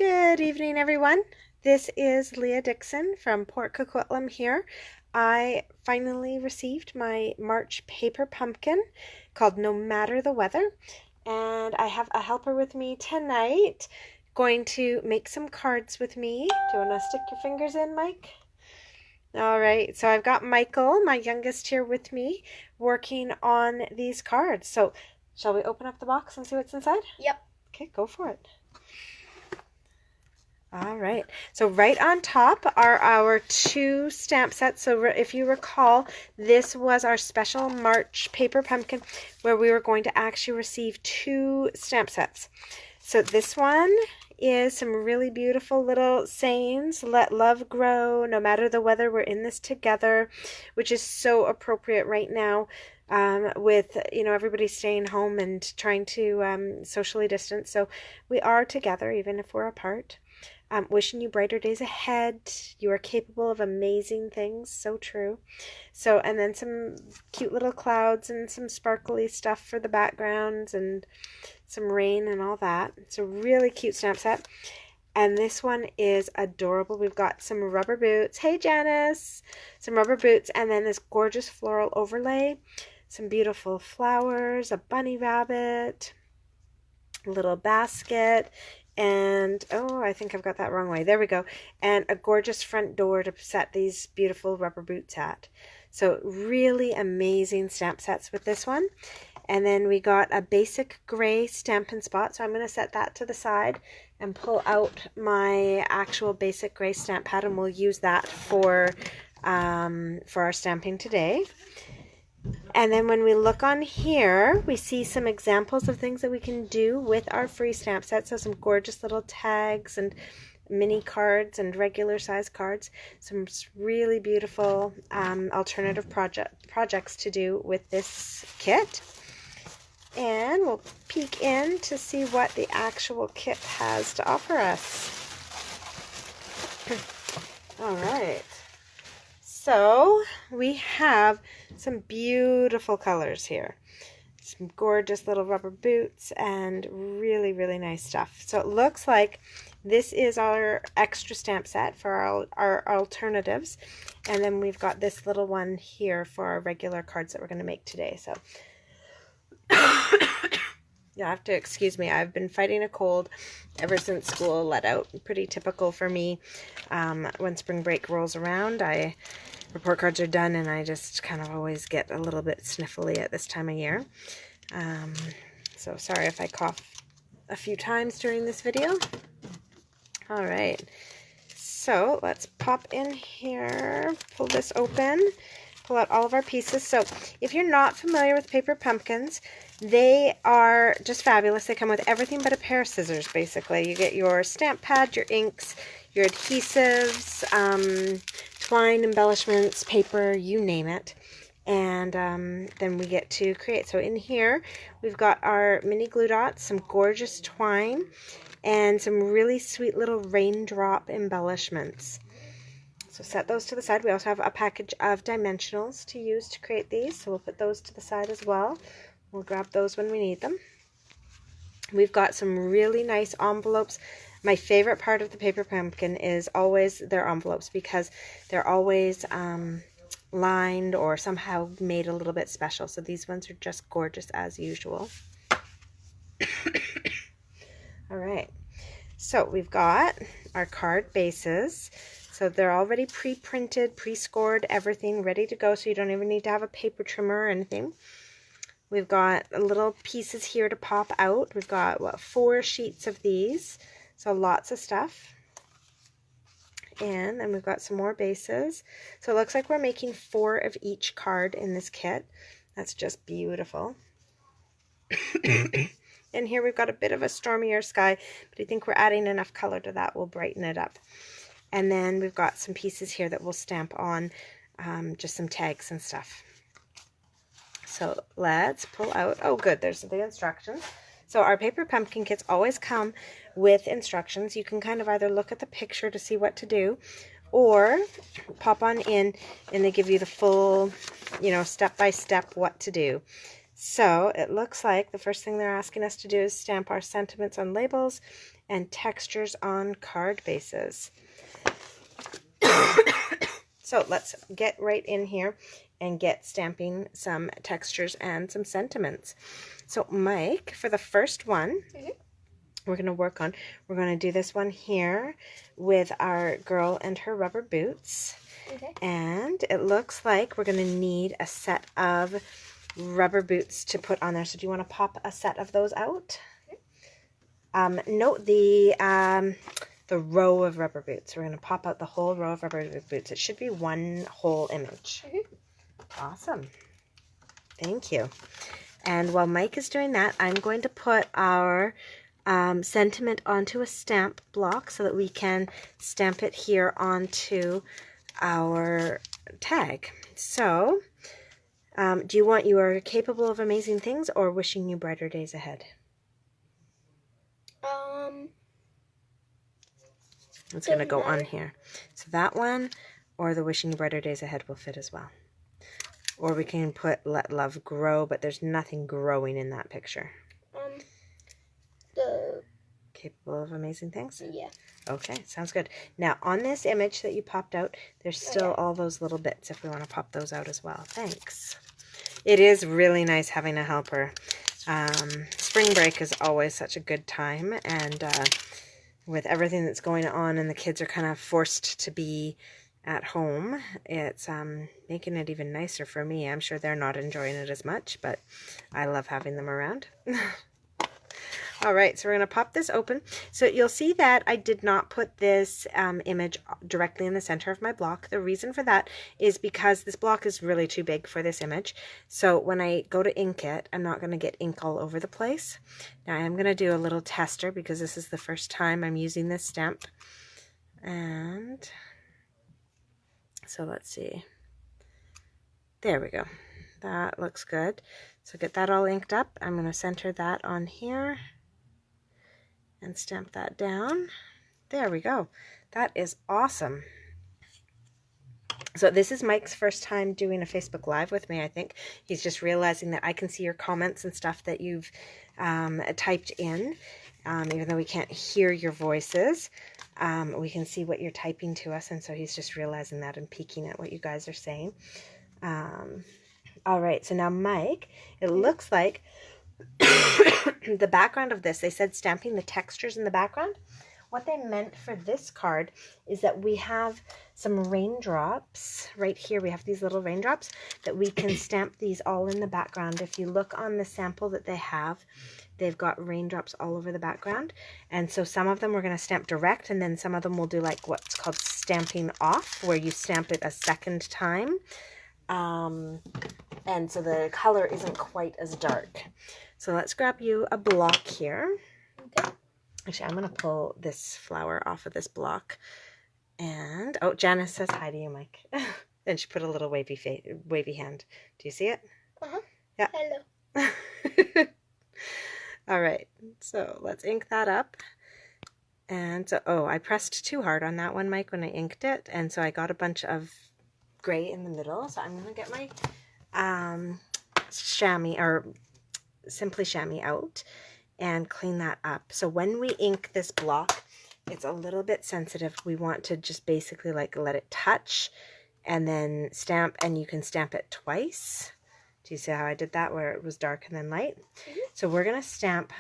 Good evening, everyone. This is Leah Dixon from Port Coquitlam here. I finally received my March paper pumpkin called No Matter the Weather, and I have a helper with me tonight going to make some cards with me. Do you want to stick your fingers in, Mike? All right, so I've got Michael, my youngest, here with me working on these cards. So shall we open up the box and see what's inside? Yep. Okay, go for it. All right, so right on top are our two stamp sets. So if you recall, this was our special March paper pumpkin where we were going to actually receive two stamp sets. So this one is some really beautiful little sayings. Let love grow, no matter the weather, we're in this together, which is so appropriate right now. With everybody staying home and trying to socially distance, so we are together even if we're apart. Wishing you brighter days ahead. You are capable of amazing things. So true. So, and then some cute little clouds and some sparkly stuff for the backgrounds and some rain and all that. It's a really cute stamp set. And this one is adorable. We've got some rubber boots. Hey, Janice! Some rubber boots and then this gorgeous floral overlay. Some beautiful flowers, a bunny rabbit, a little basket, and oh, I think I've got that wrong way. There we go. And a gorgeous front door to set these beautiful rubber boots at. So really amazing stamp sets with this one. And then we got a basic gray Stampin' spot. So I'm going to set that to the side and pull out my actual basic gray stamp pad, and we'll use that for our stamping today. And then when we look on here, we see some examples of things that we can do with our free stamp set. So some gorgeous little tags and mini cards and regular size cards. Some really beautiful alternative projects to do with this kit. And we'll peek in to see what the actual kit has to offer us. All right. So we have some beautiful colors here. Some gorgeous little rubber boots and really, really nice stuff. So it looks like this is our extra stamp set for our alternatives. And then we've got this little one here for our regular cards that we're going to make today. So you'll have to excuse me. I've been fighting a cold ever since school let out. Pretty typical for me. When spring break rolls around, report cards are done and I just kind of always get a little bit sniffly at this time of year. So sorry if I cough a few times during this video. All right, so let's pop in here, pull this open, pull out all of our pieces. So if you're not familiar with paper pumpkins, they are just fabulous. They come with everything but a pair of scissors, basically. You get your stamp pad, your inks, your adhesives, twine, embellishments, paper, you name it. And then we get to create. So in here, we've got our mini glue dots, some gorgeous twine, and some really sweet little raindrop embellishments. So set those to the side. We also have a package of dimensionals to use to create these. So we'll put those to the side as well. We'll grab those when we need them. We've got some really nice envelopes. My favorite part of the paper pumpkin is always their envelopes because they're always lined or somehow made a little bit special. So these ones are just gorgeous as usual. All right. So we've got our card bases. So they're already pre-printed, pre-scored, everything ready to go. So you don't even need to have a paper trimmer or anything. We've got little pieces here to pop out. We've got, 4 sheets of these. So lots of stuff. And then we've got some more bases. So it looks like we're making 4 of each card in this kit. That's just beautiful. And here we've got a bit of a stormier sky, but I think we're adding enough color to that. We'll brighten it up. And then we've got some pieces here that we'll stamp on, just some tags and stuff. So let's pull out, oh good, there's the instructions. So our paper pumpkin kits always come with instructions. You can kind of either look at the picture to see what to do, or pop on in and they give you the full, step by step what to do. So it looks like the first thing they're asking us to do is stamp our sentiments on labels and textures on card bases. So let's get right in here and get stamping some textures and some sentiments. So Mike, for the first one, we're going to do this one here with our girl and her rubber boots. Okay. And it looks like we're going to need a set of rubber boots to put on there. So do you want to pop a set of those out? Note the row of rubber boots. We're going to pop out the whole row of rubber boots. It should be one whole image. Awesome. Thank you. And while Mike is doing that, I'm going to put our sentiment onto a stamp block so that we can stamp it here onto our tag. So, do you want "You are capable of amazing things" or "Wishing you brighter days ahead"? It's going to go on here. So that one or the "Wishing you brighter days ahead" will fit as well. Or we can put "Let love grow," but there's nothing growing in that picture. The capable of amazing things? Yeah. Okay, sounds good. Now, on this image that you popped out, there's still all those little bits if we want to pop those out as well. Thanks. It is really nice having a helper. Spring break is always such a good time, and with everything that's going on and the kids are kind of forced to be at home, it's making it even nicer for me. I'm sure they're not enjoying it as much, but I love having them around. All right, so we're going to pop this open. So you'll see that I did not put this image directly in the center of my block. The reason for that is because this block is really too big for this image. So when I go to ink it, I'm not going to get ink all over the place. Now I am going to do a little tester because this is the first time I'm using this stamp. And so let's see. There we go. That looks good. So get that all inked up. I'm going to center that on here and stamp that down. There we go. That is awesome. So this is Mike's first time doing a Facebook Live with me, I think. He's just realizing that I can see your comments and stuff that you've typed in. Even though we can't hear your voices, we can see what you're typing to us, and so he's just realizing that and peeking at what you guys are saying. All right, so now Mike, it looks like the background of this, they said stamping the textures in the background. What they meant for this card is that we have some raindrops right here. We have these little raindrops that we can stamp these all in the background. If you look on the sample that they have, they've got raindrops all over the background. And so some of them we're going to stamp direct, and then some of them will do like what's called stamping off, where you stamp it a second time. And so the color isn't quite as dark. So let's grab you a block here. Okay. Actually, I'm going to pull this flower off of this block. And, oh, Janice says hi to you, Mike. And she put a little wavy hand. Do you see it? Uh-huh. Yeah. Hello. All right. So let's ink that up. And so, oh, I pressed too hard on that one, Mike, when I inked it. And so I got a bunch of gray in the middle. So I'm going to get my chamois or Simply Chamois out and clean that up. So when we ink this block, it's a little bit sensitive. We want to just basically like let it touch and then stamp, and you can stamp it twice. Do you see how I did that, where it was dark and then light? So we're going to stamp.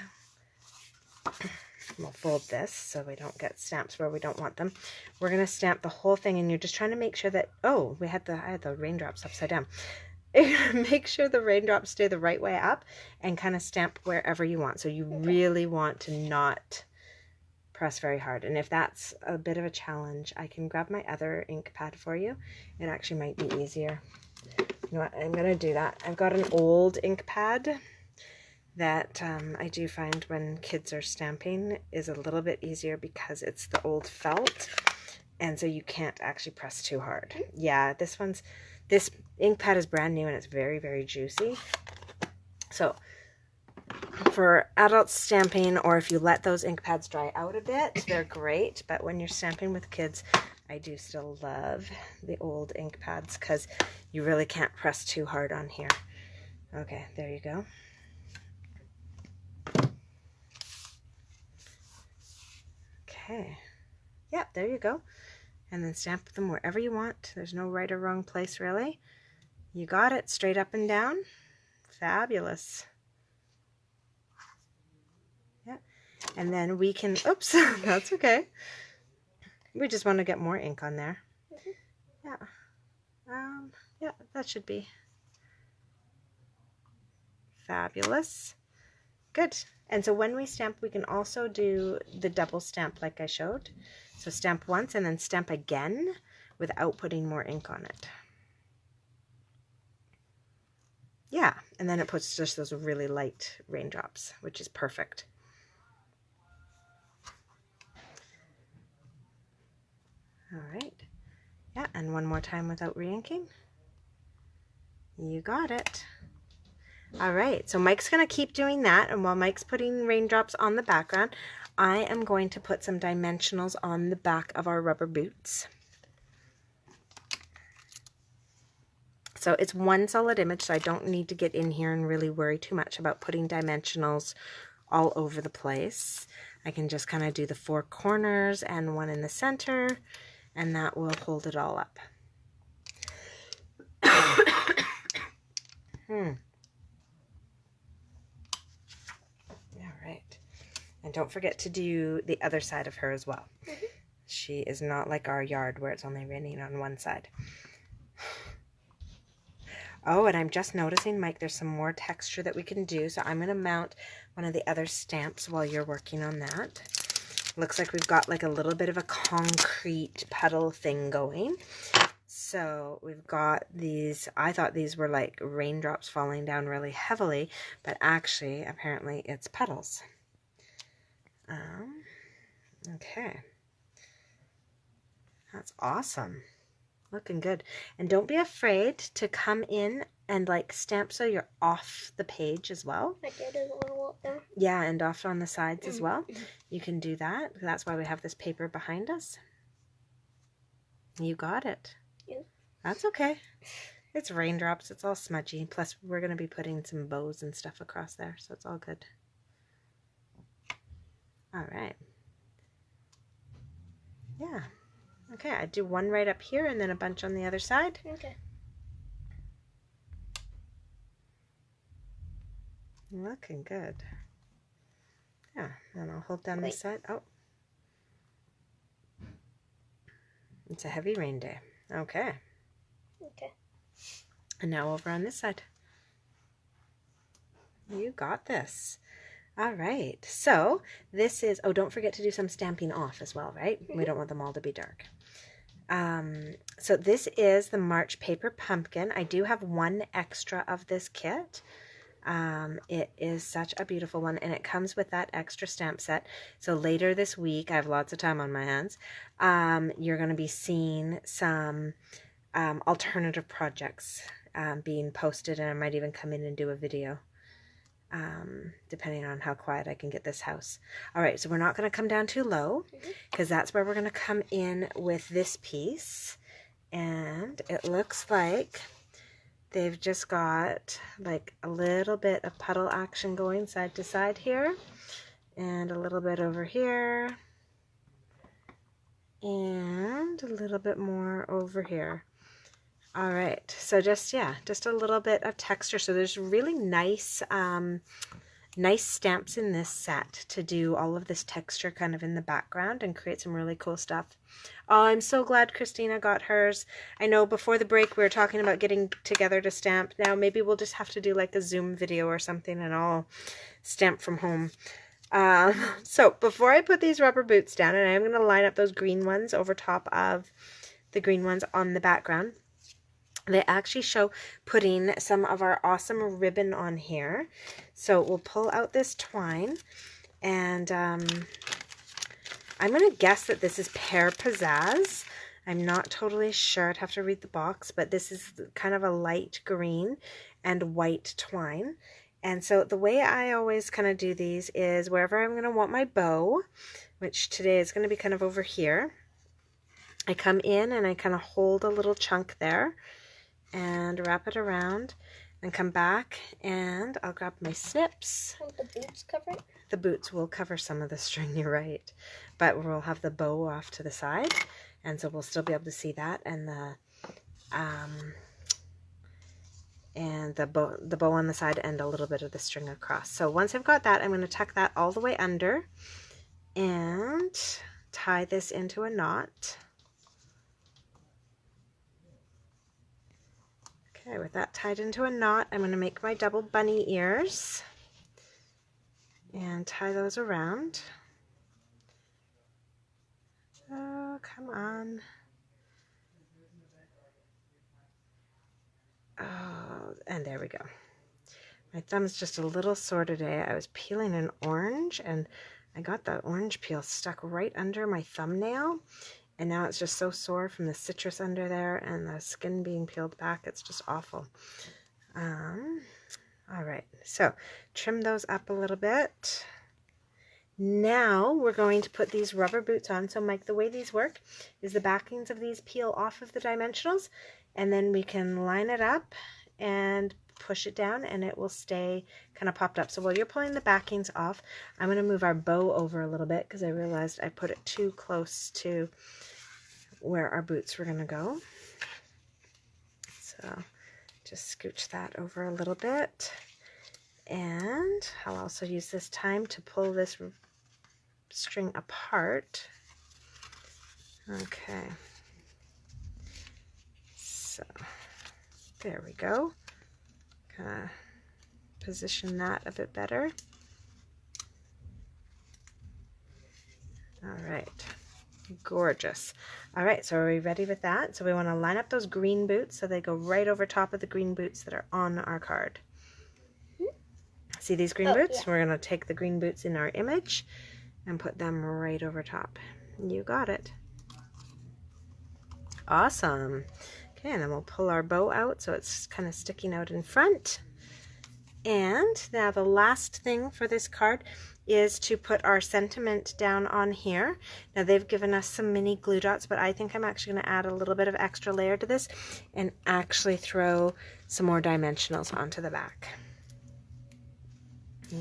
We'll fold this so we don't get stamps where we don't want them. We're going to stamp the whole thing, and you're just trying to make sure that, oh, I had the raindrops upside down. Make sure the raindrops stay the right way up and kind of stamp wherever you want. So you really want to not press very hard. And if that's a bit of a challenge, I can grab my other ink pad for you. It actually might be easier. You know what? I'm going to do that. I've got an old ink pad that I do find when kids are stamping is a little bit easier because it's the old felt. And so you can't actually press too hard. Yeah, this ink pad is brand new and it's very, very juicy. So for adult stamping, or if you let those ink pads dry out a bit, they're great. But when you're stamping with kids, I do still love the old ink pads because you really can't press too hard on here. Okay, there you go. Okay. Yep, there you go. And then stamp them wherever you want. There's no right or wrong place, really. You got it, straight up and down. Fabulous. Yeah. And then we can, oops, that's okay. We just want to get more ink on there. Yeah. Yeah, that should be fabulous. Good. And so when we stamp, we can also do the double stamp like I showed. So stamp once and then stamp again without putting more ink on it. Yeah, and then it puts just those really light raindrops, which is perfect. All right. Yeah, and one more time without re-inking. You got it. All right, so Mike's going to keep doing that, and while Mike's putting raindrops on the background, I am going to put some dimensionals on the back of our rubber boots. So it's one solid image, so I don't need to get in here and really worry too much about putting dimensionals all over the place. I can just kind of do the four corners and one in the center, and that will hold it all up. All right. And don't forget to do the other side of her as well. She is not like our yard where it's only raining on one side. Oh, and I'm just noticing, Mike, there's some more texture that we can do. So I'm going to mount one of the other stamps while you're working on that. Looks like we've got like a little bit of a concrete puddle thing going. So we've got these, I thought these were like raindrops falling down really heavily, but actually, apparently it's puddles. Okay. That's awesome. Looking good. And don't be afraid to come in and like stamp so you're off the page as well. Like it is a little up there. Yeah, and off on the sides as well. You can do that. That's why we have this paper behind us. You got it. Yeah. That's okay. It's raindrops. It's all smudgy. Plus, we're going to be putting some bows and stuff across there, so it's all good. All right. Yeah. Okay, I do one right up here and then a bunch on the other side. Okay. Looking good. Yeah, and I'll hold down this side. Oh. It's a heavy rain day. Okay. Okay. And now over on this side. You got this. All right. So this is, oh, don't forget to do some stamping off as well, right? We don't want them all to be dark. So this is the March Paper Pumpkin. I do have one extra of this kit. It is such a beautiful one, and it comes with that extra stamp set. So later this week, I have lots of time on my hands, you're going to be seeing some alternative projects being posted, and I might even come in and do a video, depending on how quiet I can get this house. All right, so we're not going to come down too low, because that's where we're going to come in with this piece, and it looks like they've just got like a little bit of puddle action going side to side here, and a little bit over here, and a little bit more over here. All right, so just, yeah, just a little bit of texture. So there's really nice, nice stamps in this set to do all of this texture kind of in the background and create some really cool stuff. Oh, I'm so glad Christina got hers. I know before the break we were talking about getting together to stamp. Now maybe we'll just have to do like a Zoom video or something and I'll stamp from home. So before I put these rubber boots down, and I'm going to line up those green ones over top of the green ones on the background, they actually show putting some of our awesome ribbon on here. So we'll pull out this twine, and I'm going to guess that this is Pear Pizzazz. I'm not totally sure. I'd have to read the box, but this is kind of a light green and white twine. And so the way I always kind of do these is wherever I'm going to want my bow, which today is going to be kind of over here, I come in and I kind of hold a little chunk there and wrap it around, and come back, and I'll grab my snips. Won't the boots cover it? The boots will cover some of the string, you're right. But we'll have the bow off to the side, and so we'll still be able to see that, and the bow on the side and a little bit of the string across. So once I've got that, I'm going to tuck that all the way under and tie this into a knot. Okay, with that tied into a knot, I'm going to make my double bunny ears and tie those around. Oh, come on. Oh, and there we go. My thumb's just a little sore today. I was peeling an orange and I got the orange peel stuck right under my thumbnail, and now it's just so sore from the citrus under there and the skin being peeled back. It's just awful. All right, so trim those up a little bit. Now we're going to put these rubber boots on. So Mike, the way these work is the backings of these peel off of the dimensionals, and then we can line it up and push it down and it will stay kind of popped up. So while you're pulling the backings off, I'm going to move our bow over a little bit because I realized I put it too close to where our boots were going to go. So just scooch that over a little bit, and I'll also use this time to pull this string apart. Okay, so there we go. Kind of position that a bit better. All right, gorgeous. All right, so are we ready with that? So we want to line up those green boots so they go right over top of the green boots that are on our card. See these green boots? Yeah. We're going to take the green boots in our image and put them right over top. You got it. Awesome. Okay, and then we'll pull our bow out so it's kind of sticking out in front. And now the last thing for this card is to put our sentiment down on here. Now they've given us some mini glue dots, but I think I'm actually going to add a little bit of extra layer to this and actually throw some more dimensionals onto the back.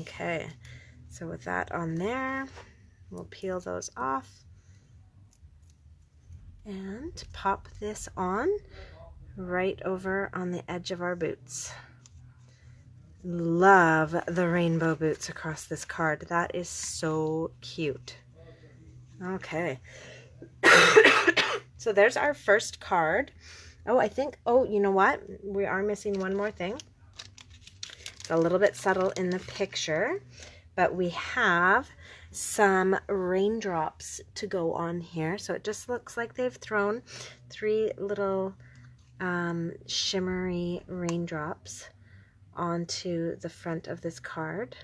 Okay, so with that on there, we'll peel those off and pop this on right over on the edge of our boots. Love the rainbow boots across this card. That is so cute. Okay. So there's our first card. Oh, I think, oh, you know what? We are missing one more thing. It's a little bit subtle in the picture, but we have some raindrops to go on here. So it just looks like they've thrown 3 little shimmery raindrops onto the front of this card.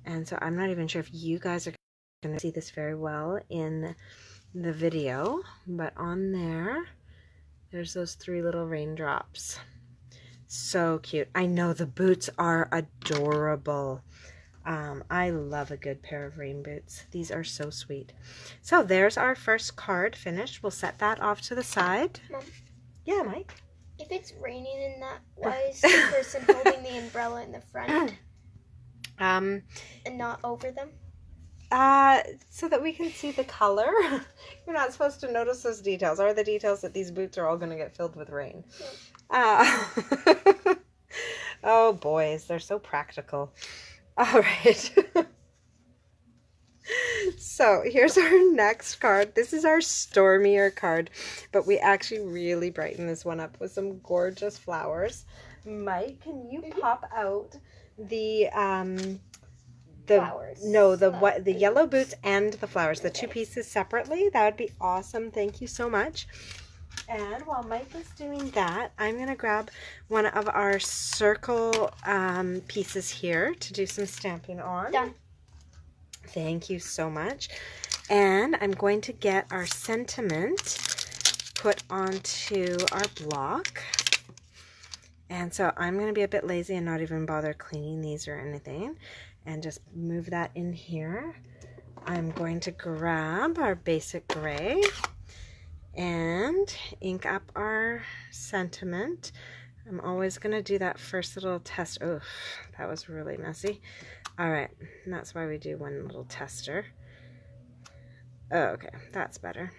And so I'm not even sure if you guys are going to see this very well in the video, but on there's those 3 little raindrops. So cute. I know the boots are adorable. I love a good pair of rain boots. These are so sweet. So there's our first card finished. We'll set that off to the side. Mom, yeah, Mike? If it's raining in that, why is the person holding the umbrella in the front and not over them? So that we can see the color. You're not supposed to notice those details, or the details that these boots are all going to get filled with rain. Oh boys, they're so practical. All right. So here's our next card. This is our stormier card, but we actually really brighten this one up with some gorgeous flowers. Mike, can you pop out the flowers? No, the yellow boots and the flowers, the 2 pieces separately. That would be awesome. Thank you so much. And while Mike is doing that, I'm going to grab one of our circle pieces here to do some stamping on. Done. Thank you so much. And I'm going to get our sentiment put onto our block. And so I'm going to be a bit lazy and not even bother cleaning these or anything, and just move that in here. I'm going to grab our basic gray and ink up our sentiment. I'm always going to do that first little test. Oh, that was really messy. All right, and that's why we do one little tester. Oh, okay, that's better.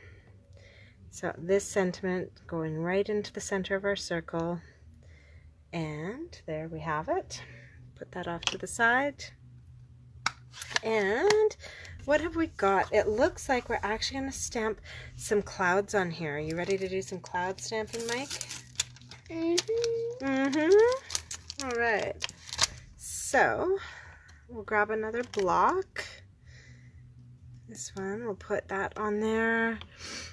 So this sentiment going right into the center of our circle. And there we have it. Put that off to the side. And what have we got? It looks like we're actually going to stamp some clouds on here. Are you ready to do some cloud stamping, Mike? All right. So we'll grab another block. This one, we'll put that on there.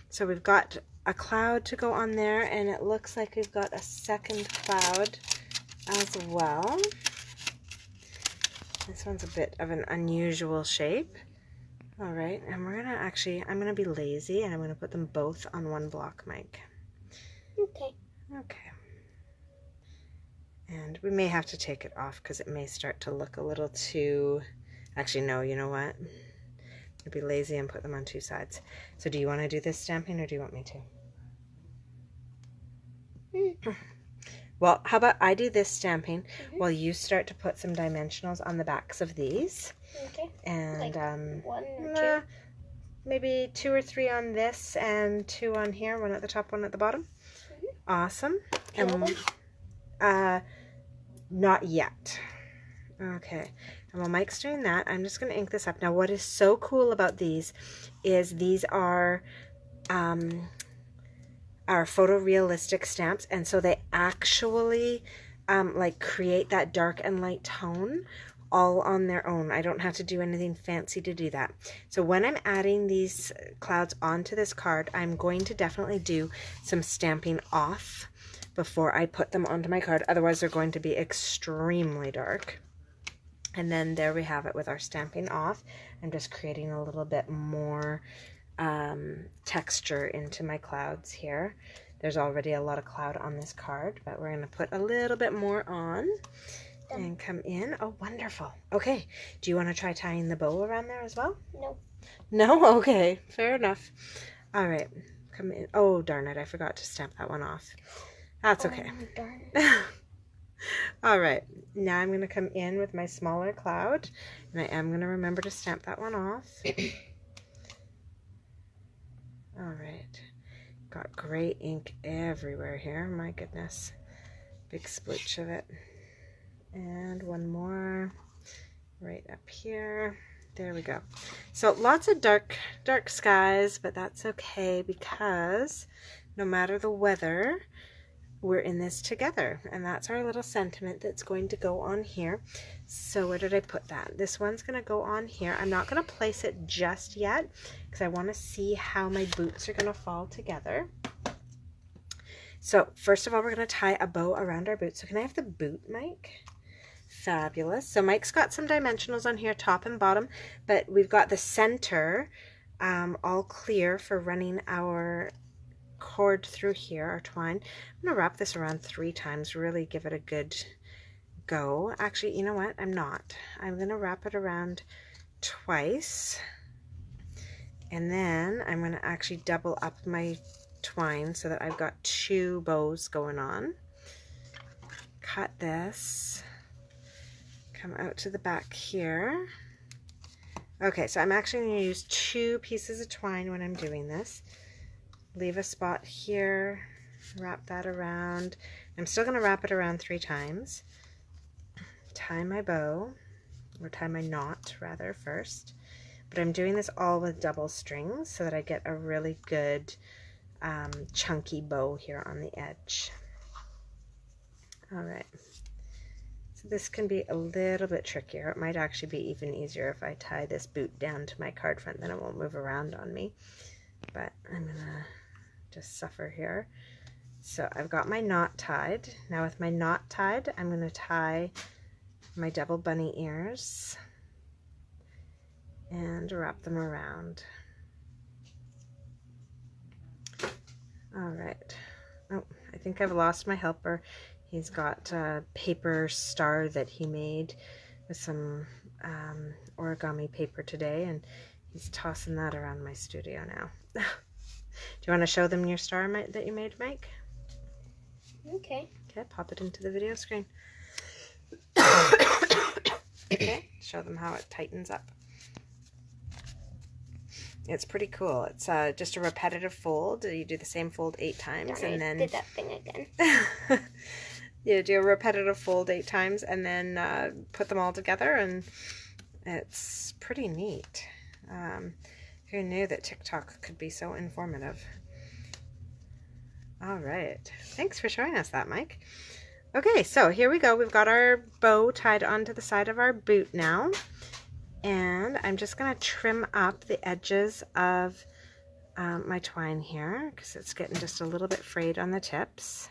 So we've got a cloud to go on there, and it looks like we've got a second cloud as well. This one's a bit of an unusual shape. All right, and we're gonna I'm gonna be lazy, and I'm gonna put them both on one block, Mike. Okay. Okay. And we may have to take it off because it may start to look a little too, actually no, you know what? I'm gonna be lazy and put them on two sides. So do you want to do this stamping or do you want me to? Well, how about I do this stamping while you start to put some dimensionals on the backs of these. Okay. And like 1 or 2? Maybe 2 or 3 on this and 2 on here, one at the top, one at the bottom. Awesome. And not yet. Okay. And while Mike's doing that, I'm just going to ink this up. Now, what is so cool about these is these are photorealistic stamps, and so they actually like create that dark and light tone all on their own. I don't have to do anything fancy to do that. So when I'm adding these clouds onto this card, I'm going to definitely do some stamping off before I put them onto my card. Otherwise, they're going to be extremely dark. And then there we have it with our stamping off. I'm just creating a little bit more texture into my clouds here. There's already a lot of cloud on this card, but we're going to put a little bit more on and come in. Oh, wonderful. Okay. Do you want to try tying the bow around there as well? No. No? Okay. Fair enough. All right. Come in. Oh, darn it. I forgot to stamp that one off. That's okay. Oh, darn. All right, now I'm going to come in with my smaller cloud, and I am going to remember to stamp that one off. All right, got gray ink everywhere here. My goodness, big splooch of it. And one more right up here. There we go. So lots of dark skies, but that's okay because no matter the weather, we're in this together, and that's our little sentiment that's going to go on here. So where did I put that? This one's going to go on here. I'm not going to place it just yet because I want to see how my boots are going to fall together. So first of all, we're going to tie a bow around our boot. So can I have the boot, Mike? Fabulous. So Mike's got some dimensionals on here, top and bottom, but we've got the center all clear for running our cord through here, our twine. I'm going to wrap this around 3 times, really give it a good go. Actually, you know what? I'm not. I'm going to wrap it around twice, and then I'm going to actually double up my twine so that I've got 2 bows going on. Cut this, come out to the back here. Okay, so I'm actually going to use 2 pieces of twine when I'm doing this. Leave a spot here, wrap that around. I'm still going to wrap it around 3 times. Tie my bow, or tie my knot rather first. But I'm doing this all with double strings so that I get a really good chunky bow here on the edge. All right. So this can be a little bit trickier. It might actually be even easier if I tie this boot down to my card front, then it won't move around on me. But I'm going to just suffer here. So I've got my knot tied. Now with my knot tied, I'm going to tie my double bunny ears and wrap them around. All right. Oh, I think I've lost my helper. He's got a paper star that he made with some origami paper today, and he's tossing that around my studio now. Do you want to show them your star that you made, Mike? Okay. Okay, pop it into the video screen. Okay, show them how it tightens up. It's pretty cool. It's just a repetitive fold. You do the same fold 8 times, and then did that thing again. you do a repetitive fold 8 times, and then put them all together, and it's pretty neat. Who knew that TikTok could be so informative? All right. Thanks for showing us that, Mike. Okay, so here we go. We've got our bow tied onto the side of our boot now. And I'm just going to trim up the edges of my twine here because it's getting just a little bit frayed on the tips.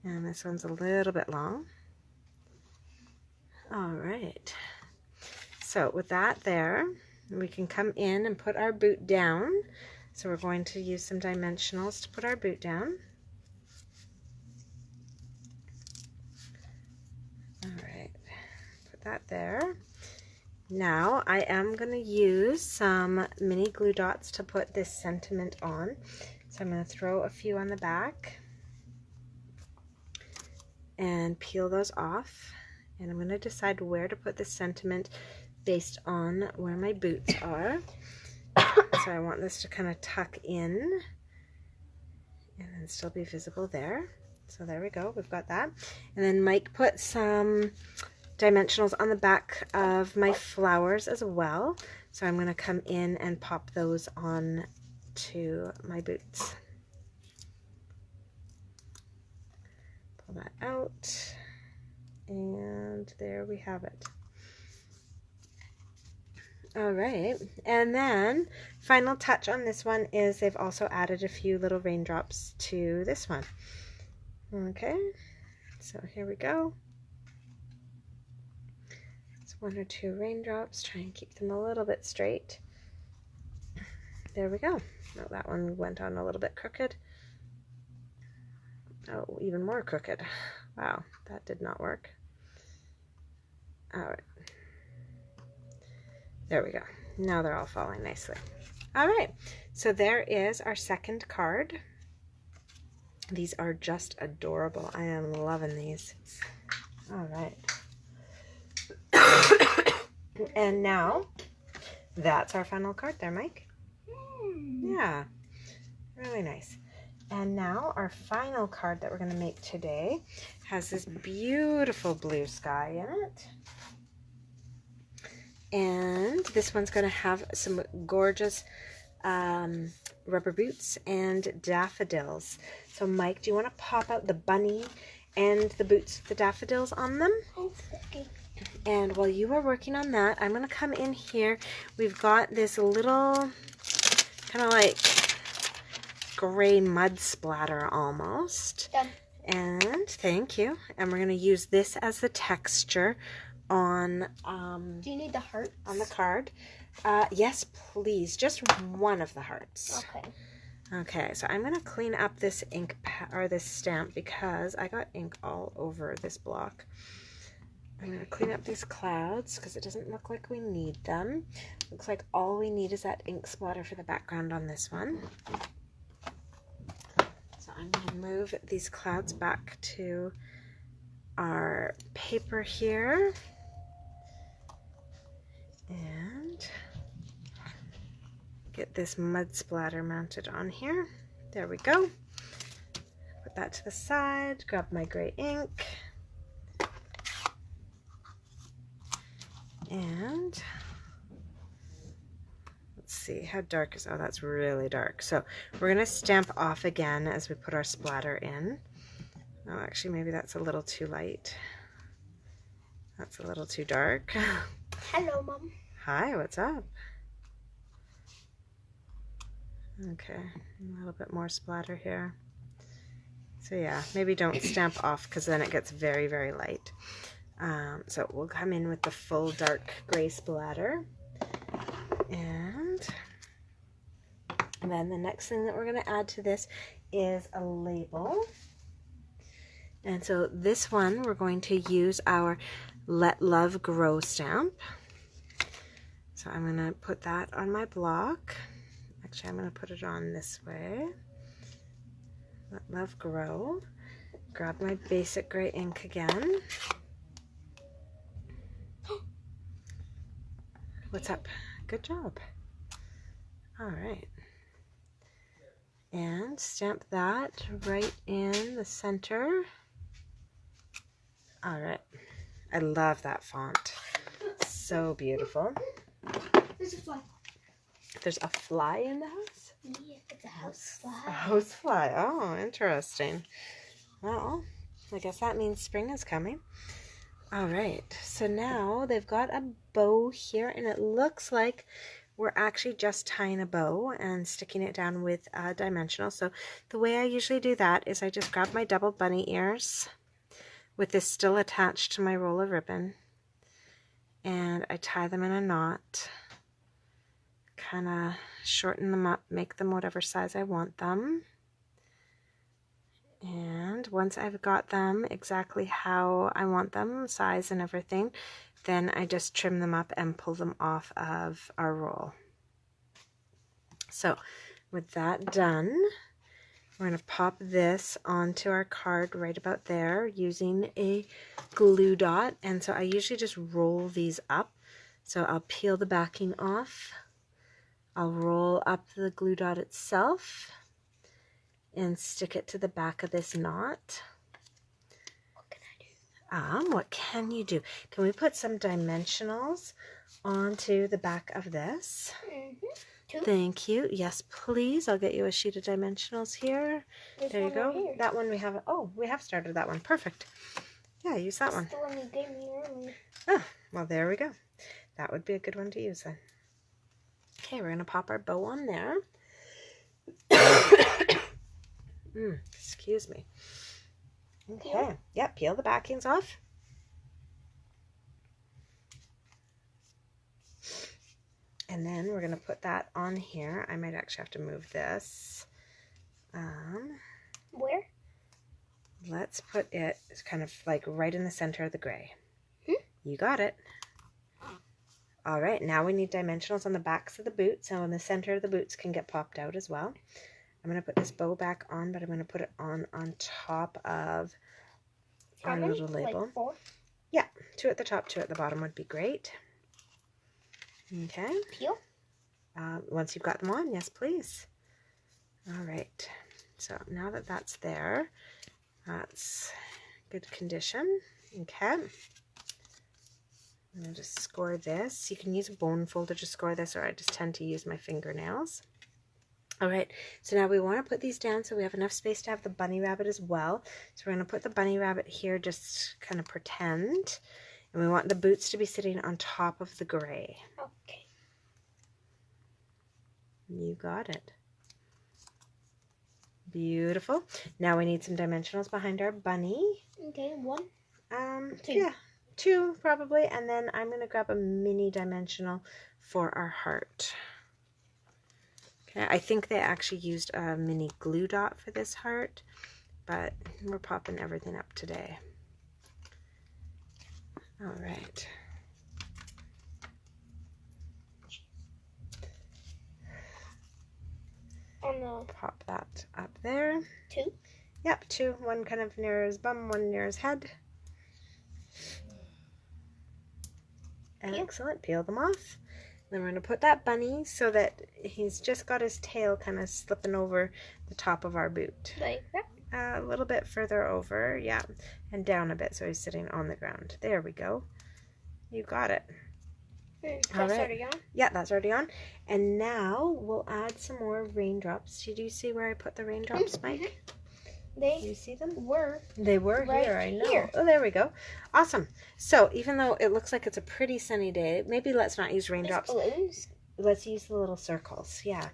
And this one's a little bit long. All right. So with that there, we can come in and put our boot down. So we're going to use some dimensionals to put our boot down. All right, put that there. Now I am going to use some mini glue dots to put this sentiment on. So I'm going to throw a few on the back and peel those off. And I'm going to decide where to put this sentiment based on where my boots are. So I want this to kind of tuck in and then still be visible there. So there we go, we've got that. And then Mike put some dimensionals on the back of my flowers as well. So I'm going to come in and pop those on to my boots. Pull that out, and there we have it. All right, and then final touch on this one is they've also added a few little raindrops to this one. Okay, so here we go. It's 1 or 2 raindrops. Try and keep them a little bit straight. There we go. Oh, that one went on a little bit crooked. Oh, even more crooked. Wow, that did not work. All right. There we go. Now they're all falling nicely. All right, so there is our second card. These are just adorable. I am loving these. All right. And now, that's our final card there, Mike. Yeah, really nice. And now our final card that we're going to make today has this beautiful blue sky in it. And this one's going to have some gorgeous rubber boots and daffodils. So Mike, do you want to pop out the bunny and the boots with the daffodils on them? Okay. And while you are working on that, I'm going to come in here. We've got this little kind of like gray mud splatter almost. Done. And thank you. And we're going to use this as the texture on do you need the hearts on the card? Yes, please. Just one of the hearts. Okay. Okay, so I'm going to clean up this ink or this stamp because I got ink all over this block. I'm going to clean up these clouds because it doesn't look like we need them. Looks like all we need is that ink splatter for the background on this one. So I'm going to move these clouds back to our paper here. And get this mud splatter mounted on here. There we go. Put that to the side, grab my gray ink. And let's see, how dark is, oh, that's really dark. So we're going to stamp off again as we put our splatter in. Oh, actually, maybe that's a little too light. That's a little too dark. Hello, Mom. Hi, what's up? Okay, a little bit more splatter here. So yeah, maybe don't stamp off because then it gets very, very light. So we'll come in with the full dark gray splatter. And then the next thing that we're going to add to this is a label. And so this one, we're going to use our Let Love Grow stamp. So I'm going to put that on my block. Actually, I'm going to put it on this way. Let love grow. Grab my basic gray ink again. What's up? Good job. All right. And stamp that right in the center. All right. I love that font. So beautiful. There's a fly. There's a fly in the house? Yeah, it's a house fly. A house fly. Oh, interesting. Well, I guess that means spring is coming. All right. So now they've got a bow here, and it looks like we're actually just tying a bow and sticking it down with a dimensional. So the way I usually do that is I just grab my double bunny ears with this still attached to my roll of ribbon, and I tie them in a knot, kind of shorten them up, make them whatever size I want them. And once I've got them exactly how I want them, size and everything, then I just trim them up and pull them off of our roll. So with that done, we're going to pop this onto our card right about there using a glue dot. And so I usually just roll these up. So I'll peel the backing off. I'll roll up the glue dot itself and stick it to the back of this knot. What can I do? What can you do? Can we put some dimensionals onto the back of this? Two. Thank you. Yes, please. I'll get you a sheet of dimensionals here. There's There you one go. right here. That one we have. Oh, we have started that one. Perfect. Yeah, use that one. That's the one you gave me earlier. Oh, well, there we go. That would be a good one to use then. Okay, we're going to pop our bow on there. Excuse me. Okay. Yep, peel the backings off. And then we're going to put that on here. I might actually have to move this. Where? Let's put it kind of like right in the center of the gray. You got it. All right, now we need dimensionals on the backs of the boots, so in the center of the boots can get popped out as well. I'm going to put this bow back on, but I'm going to put it on top of our little label. Like 4? Yeah, 2 at the top, 2 at the bottom would be great. Okay. Peel? Once you've got them on, yes, please. All right. So now that that's there, that's good condition. Okay. I'm going to just score this. You can use a bone folder to score this, or I just tend to use my fingernails. All right, so now we want to put these down so we have enough space to have the bunny rabbit as well. So we're going to put the bunny rabbit here, just kind of pretend. And we want the boots to be sitting on top of the gray. Okay. You got it. Beautiful. Now we need some dimensionals behind our bunny. Okay, 1. 2. Yeah, 2 probably. And then I'm going to grab a mini dimensional for our heart. Okay, I think they actually used a mini glue dot for this heart, but we're popping everything up today. All right. Pop that up there. 2? Yep, 2. One kind of near his bum, one near his head. Excellent. Peel them off. Then we're going to put that bunny so that he's just got his tail kind of slipping over the top of our boot. Like that? A little bit further over, yeah, and down a bit so he's sitting on the ground. There we go. You got it. That's All right. already on? Yeah, that's already on. And now we'll add some more raindrops. Did you see where I put the raindrops, Mike? They you see them? were. They were right here, I know. here. Oh, there we go. Awesome. So even though it looks like it's a pretty sunny day, maybe let's not use raindrops. Balloons? Let's use the little circles, yeah.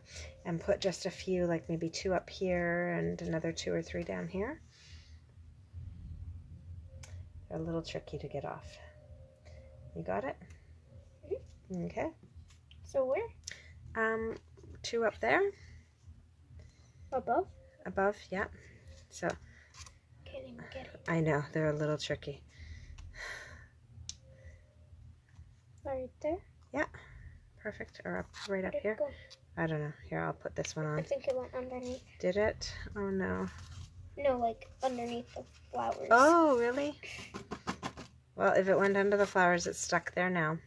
And put just a few, like maybe 2 up here and another 2 or 3 down here. They're a little tricky to get off. You got it? Okay. So where? 2 up there. Above? Above, yeah. So, Can't even get it. I know, they're a little tricky. Right there? Yeah. Perfect. Or up right up Where'd it here. go? I don't know. Here, I'll put this one I on. think it went underneath. Did it? Oh no. No, like underneath the flowers. Oh, really? Well, if it went under the flowers, it's stuck there now.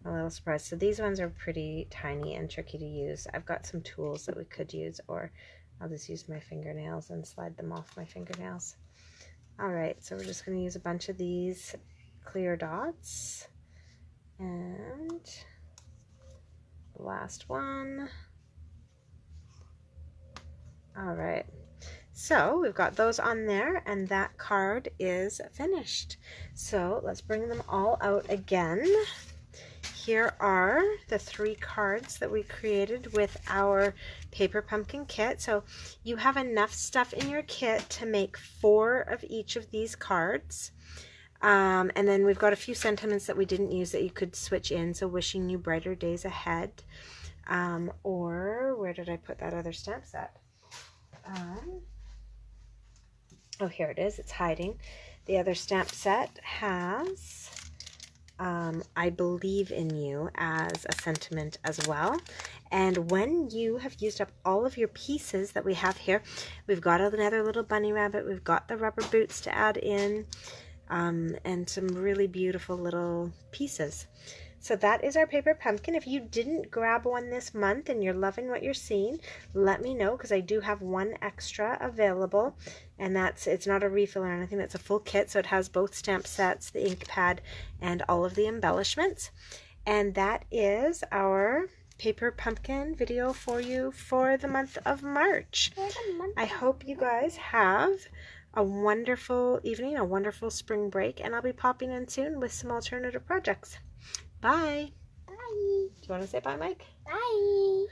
A little surprised. So these ones are pretty tiny and tricky to use. I've got some tools that we could use, or I'll just use my fingernails and slide them off my fingernails. All right, so we're just going to use a bunch of these clear dots. And the last one. All right. So we've got those on there, and that card is finished. So let's bring them all out again. Here are the 3 cards that we created with our paper pumpkin kit. So you have enough stuff in your kit to make 4 of each of these cards. And then we've got a few sentiments that we didn't use that you could switch in. So wishing you brighter days ahead. Or where did I put that other stamp set? Oh, here it is. It's hiding. The other stamp set has I believe in you as a sentiment as well. And when you have used up all of your pieces that we have here, we've got another little bunny rabbit. We've got the rubber boots to add in, and some really beautiful little pieces. So that is our paper pumpkin. If you didn't grab one this month and you're loving what you're seeing, let me know, because I do have one extra available, and it's not a refill or anything. That's a full kit, so it has both stamp sets, the ink pad, and all of the embellishments. And that is our paper pumpkin video for you for the month of March. I hope you guys have a wonderful evening, a wonderful spring break, and I'll be popping in soon with some alternative projects. Bye. Bye. Do you want to say bye, Mike? Bye.